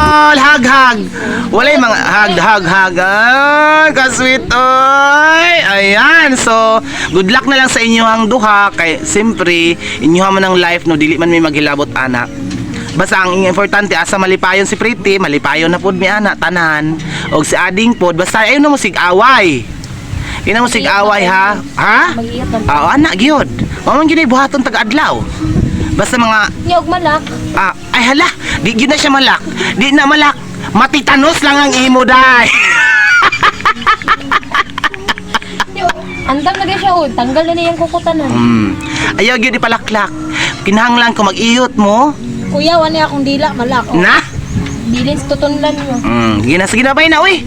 all, hag. Walay mga hag. Ay, kasweet, oy. Ayan, so, good luck na lang sa inyong duha. Kay, siyempre, inyo man ng life, no, dili man may maghilabot, anak. Basta ang importante, asa malipayon si Pretty, malipayon na pod mi anak, tanan. Og si Ading pod, basta ayun na mo sig-away. Yun na mo sig-away, ha? Ha? Oo, anak, gyud. Mamang ginay buhaton tag-adlaw. Basta mga Yog malak. ay hala, di yun na siya malak. Di na malak. Matitanos lang ang imo, day. Andam na siya ud. Tanggal na niyang kukutanan. Ayaw yun ipalaklak. Kinahanglan ko mag-iyot mo. Kuya, wala akong dila malak. Oh. Na? Bilin sa tutunlan mo. Sige na, bay na, uy.